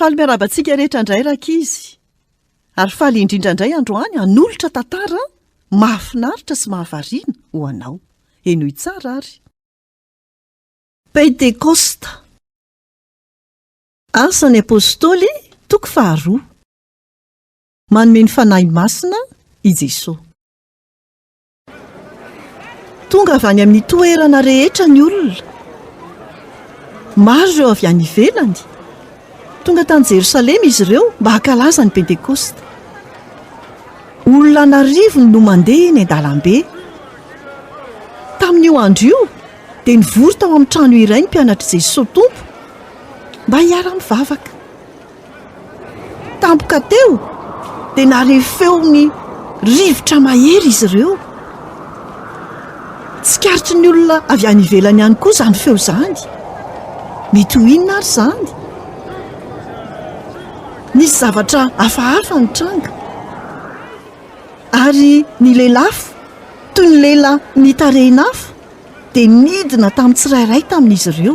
Faly miarabantsika rehetra indray rakizy. Ary faly indrindra indray androany hanolotra tantara mahafinaritra sy mahavariana ho anao. Enoy tsara ary. Pentekosta. Asan'ny apôstôly toko 2. Manome ny fanahy masina i Jesosy. Tonga avy any amin'ny toerana rehetra ny olona. Maro ireo avy any ivelany. Tonga tany Jerosalema izy ireo mba hakalaza ny Pentekosta. Olona narivony no mandeha eny an-dalambe. Tamin'io andro io dia nivory tao amin'ny trano iray ny mpianatra Jesosy Tompo mba hiara-mivavaka. Tampoka teo dia narevi feo ny rivotra mahery izy ireo. Tsikaritry ny olona avy any ivelany ihany koa izany feo izany. Mety ho inona ary izany? Nisy zavatra hafahafa ny tranga. Ary ny lelafo toy ny lela nitarehina afo dia nidina tamin'ny tsirairay tamin'izy ireo.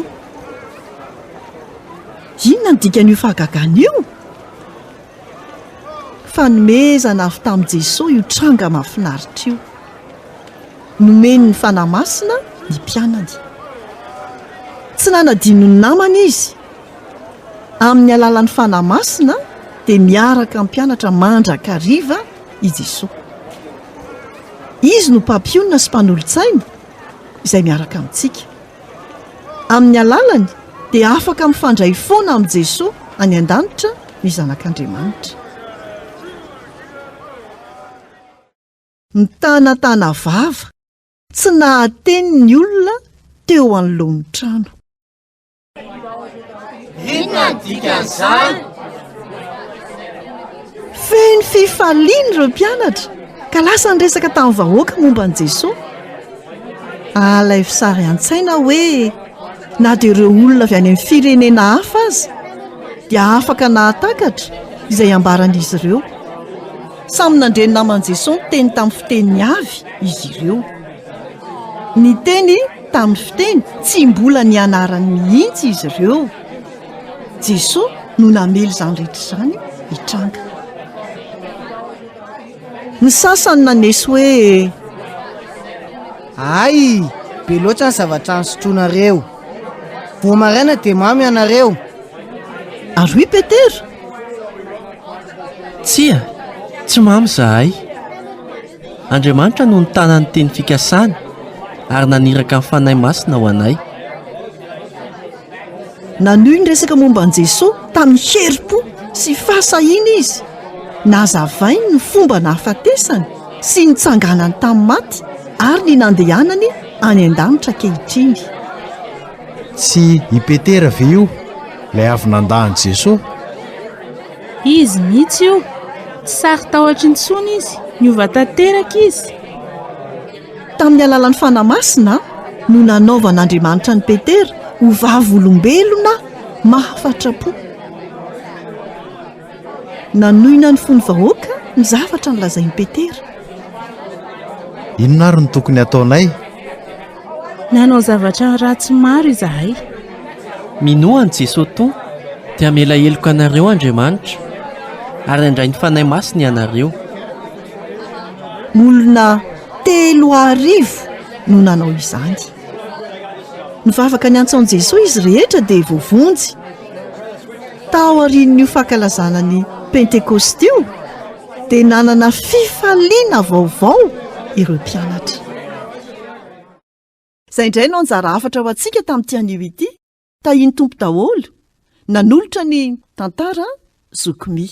Inona ny dikan'io fahagagana io? Fanomezana avy tamin'i Jesosy io tranga mahafinaritra io. Nomeny ny fanahy masina ny mpianany. Tsy nanadino ny namany izy. Amin'ny alalan'ny fanahy masina dia miaraka amin'ny mpianatra mandrakariva i Jesosy. Izy no mpampiona sy mpanolontsaina izay miaraka amintsika. Amin'ny alalany dia afaka mifandray foana amin'ny Jesosy any an-danitra ny zanak'Andriamanitra. Mitanatana vava tsy nahateny ny olona teo anoloan'ny trano. Inona ny dikan'izany? Feno fifaliana ireo mpianatra ka lasa niresaka tamin'ny vahoaka momba an'i Jesosy. Alay fisary an-tsaina hoe na dia ireo olona avy any amin'ny firenena hafa aza dia afaka nahatakatra izay ambaran'izy ireo. Samy nandreny naman'i Jesosy ny teny tamin'ny fiteniny avy izy ireo. Ny teny tamin'ny fiteny tsy mbola ny anarany mihitsy izy ireo. Jesosy no namely izany rehetra izany hitranga. Ny sasany nanesy hoe ay, be loatra ny zavatra nosotroanareo. Vao maraina dia mamy ianareo. Ary hoy Petera, tsia, tsy mamy zahay. Andriamanitra no nitana ny teny fikasana ary naniraka amin'ny fanahy masina ho anay. nanohy ny resaka momba an'i Jesosy tamin'ny herim-po sy fahasahiana izy. Nazavainy ny fomba nahafatesany sy nitsanganany tamin'ny maty ary ny nandehanany any an-danitra ankehitriny. Tsy i Petera ve io ilay avy nandahany Jesosy? Izy mihitsy io, tsy sary tahotra intsony izy, niova tanteraka izy. Tamin'ny alalan'ny fanahy masina no nanaovan'Andriamanitra ny Petera ho vavolombelona mahafatra-po. Nanohina ny fony vahoaka ny zavatra nolazain'i Petera. Inona ary ny tokony ataonay? Nanao zavatra ratsy maro izahay. Minoany Jesosy to dia mela heloka anareo Andriamanitra ary andray ny fanahy masina ianareo. Olona 3,000 no nanao izany. Nivavaka ny antsaon'i Jesosy izy rehetra dia voavonjy. Tao aorian'io fankalazana ny Pentekosta io dia nanana fifaliana vaovao ireo mpianatra. Izay indray no anjara hafatra ho antsika tamin'ity anio ity. Tahiny tompo daholo nanolotra ny tantara zokomy.